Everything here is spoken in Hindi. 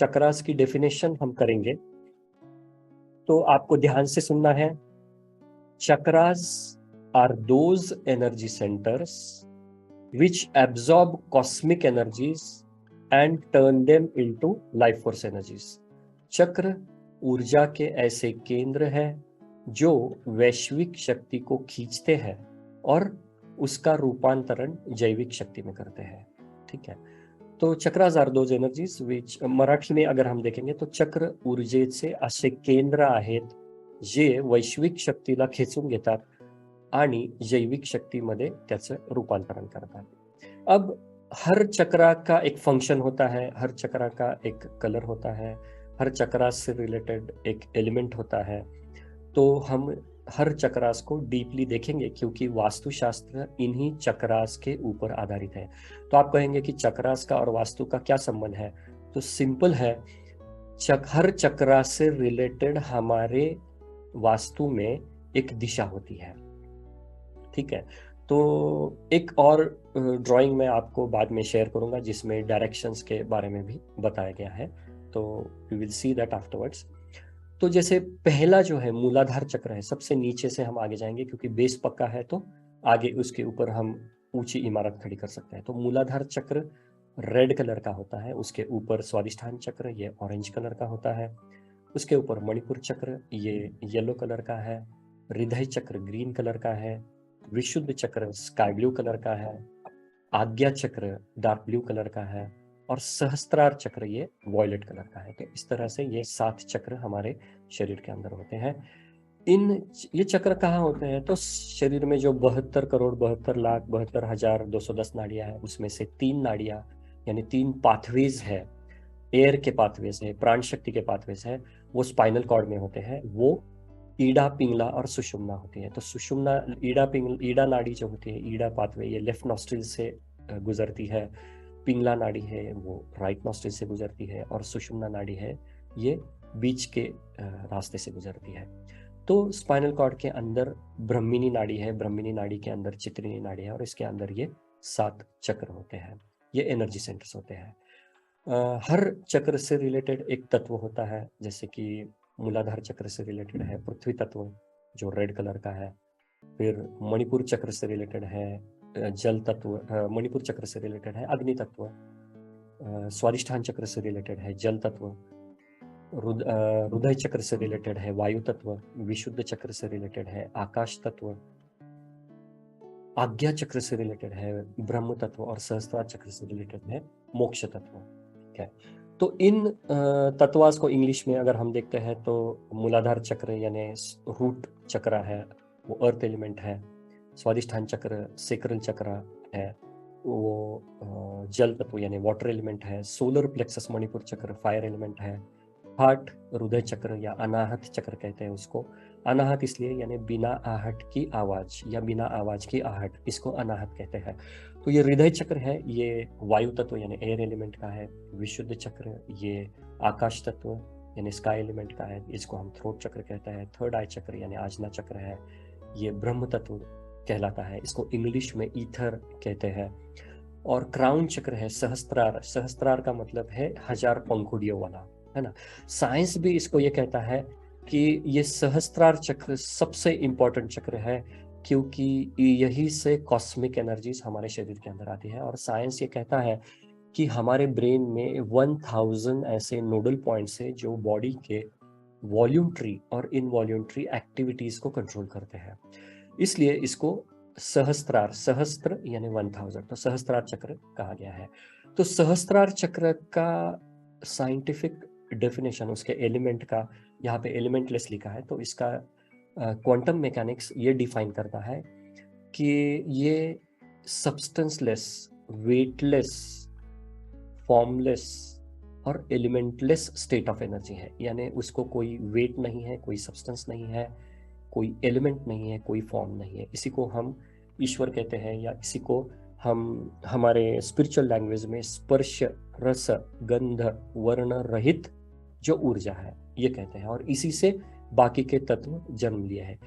चक्रास की डेफिनेशन हम करेंगे तो आपको ध्यान से सुनना है। Chakras are those energy centres which absorb cosmic energies and turn them into life force energies। चक्र ऊर्जा के ऐसे केंद्र हैं जो वैश्विक शक्ति को खींचते हैं और उसका रूपांतरण जैविक शक्ति में करते हैं। ठीक है, तो chakras are those energies which, Marathi में अगर हम देखेंगे तो चक्र ऊर्जेचे असे केंद्र आहेत जे वैश्विक शक्तीला खेचून घेतात आणि जैविक शक्तीमध्ये त्याचं रूपांतरण करतात। अब हर चक्रा का एक फंक्शन होता है, हर चक्रा का एक कलर होता है, हर चक्रा से रिलेटेड एक एलिमेंट होता है। तो हम हर चक्रास को डीपली देखेंगे क्योंकि वास्तुशास्त्र इन्हीं चक्रास के ऊपर आधारित है। तो आप कहेंगे कि चक्रास का और वास्तु का क्या संबंध है? तो सिंपल है, हर चक्रा से रिलेटेड हमारे वास्तु में एक दिशा होती है। ठीक है, तो एक और ड्राइंग मैं आपको बाद में शेयर करूंगा जिसमें डायरेक्शंस के बारे में भी बताया गया है, तो we will see that afterwards. तो जैसे पहला जो है मूलाधार चक्र है, सबसे नीचे से हम आगे जाएंगे क्योंकि बेस पक्का है तो आगे उसके ऊपर हम ऊंची इमारत खड़ी कर सकते हैं। तो मूलाधार चक्र रेड कलर का होता है, उसके ऊपर स्वादिष्ठान चक्र ये ऑरेंज कलर का होता है, उसके ऊपर मणिपुर चक्र ये येलो कलर का है, हृदय चक्र ग्रीन कलर का है, विशुद्ध चक्र स्काई ब्लू कलर का है, आज्ञा चक्र डार्क ब्लू कलर का है और सहस्त्रार चक्र ये वॉयलेट कलर का है। तो इस तरह से ये 7 चक्र हमारे शरीर के अंदर होते हैं। ये चक्र कहाँ होते हैं? तो शरीर में जो 72 करोड़ 72 लाख 72,210 नाड़ियां है, उसमें से 3 नाड़ियां यानी 3 पाथवेज है, एयर के पाथवेज है, प्राण शक्ति के पाथवेज है, वो स्पाइनल कॉर्ड में होते हैं। वो ईडा, पिंगला और सुषुम्ना होती है। तो सुषुम्ना, ईडा नाड़ी जो होती है, ईडा पाथवे ये लेफ्ट नॉस्ट्रिल से गुजरती है, पिंगला नाड़ी है वो राइट नॉस्ट्रिल से गुजरती है और सुषुम्ना नाड़ी है ये बीच के रास्ते से गुजरती है। तो स्पाइनल कॉर्ड के अंदर ब्रह्मिनी नाड़ी है, ब्रह्मिनी नाड़ी के अंदर चित्रिनी नाड़ी है और इसके अंदर ये 7 चक्र होते हैं, ये एनर्जी सेंटर्स होते हैं। हर चक्र से रिलेटेड एक तत्व होता है, जैसे कि मूलाधार चक्र से रिलेटेड है पृथ्वी तत्व जो रेड कलर का है, फिर मणिपुर चक्र से रिलेटेड है जल तत्व, मणिपुर चक्र से रिलेटेड है अग्नि तत्व, स्वादिष्ठान चक्र से रिलेटेड है जल तत्व, हृदय चक्र से रिलेटेड है वायु तत्व, विशुद्ध चक्र से रिलेटेड है आकाश तत्व, आज्ञा चक्र से रिलेटेड है ब्रह्म तत्व और सहस्त्रार चक्र से रिलेटेड है मोक्ष तत्व। ठीक है, तो इन तत्वास को इंग्लिश में अगर हम देखते हैं तो मूलाधार चक्र यानी रूट चक्र है वो अर्थ एलिमेंट है, स्वादिष्ठान चक्र सेक्रल चक्र है वो जल तत्व यानी वाटर एलिमेंट है, सोलर प्लेक्सस मणिपुर चक्र फायर एलिमेंट है, हार्ट हृदय चक्र या अनाहत चक्र कहते हैं उसको। अनाहत इसलिए यानी बिना आहट की आवाज या बिना आवाज की आहट, इसको अनाहत कहते हैं। तो ये हृदय चक्र है ये वायु तत्व यानी एयर एलिमेंट का है, विशुद्ध चक्र ये आकाश तत्व यानी स्काई एलिमेंट का है, इसको हम थ्रोट चक्र कहते हैं। थर्ड आई चक्र यानी आजना चक्र है ये ब्रह्म तत्व कहलाता है, इसको इंग्लिश में ईथर कहते हैं। और क्राउन चक्र है सहस्त्रार, सहस्त्रार का मतलब है 1000 पंखुड़ियों वाला, है ना। साइंस भी इसको ये कहता है कि ये सहस्त्रार चक्र सबसे इंपॉर्टेंट चक्र है क्योंकि यही से कॉस्मिक एनर्जीज हमारे शरीर के अंदर आती है। और साइंस ये कहता है कि हमारे ब्रेन में 1000 ऐसे नोडल पॉइंट्स है जो बॉडी के वॉल्यूंट्री और इनवॉल्यूंट्री एक्टिविटीज को कंट्रोल करते हैं, इसलिए इसको सहस्त्रार, सहस्त्र यानी 1000, तो सहस्त्रार चक्र कहा गया है। तो सहस्त्रार चक्र का साइंटिफिक डेफिनेशन उसके एलिमेंट का यहाँ पे एलिमेंटलेस लिखा है, तो इसका क्वांटम मैकेनिक्स ये डिफाइन करता है कि ये सब्सटेंसलेस, वेटलेस, फॉर्मलेस और एलिमेंटलेस स्टेट ऑफ एनर्जी है, यानी उसको कोई वेट नहीं है, कोई सब्सटेंस नहीं है, कोई एलिमेंट नहीं है, कोई फॉर्म नहीं है। इसी को हम ईश्वर कहते हैं या इसी को हम हमारे स्पिरिचुअल लैंग्वेज में स्पर्श रस गंध वर्ण रहित जो ऊर्जा है ये कहते हैं, और इसी से बाकी के तत्व जन्म लिए हैं।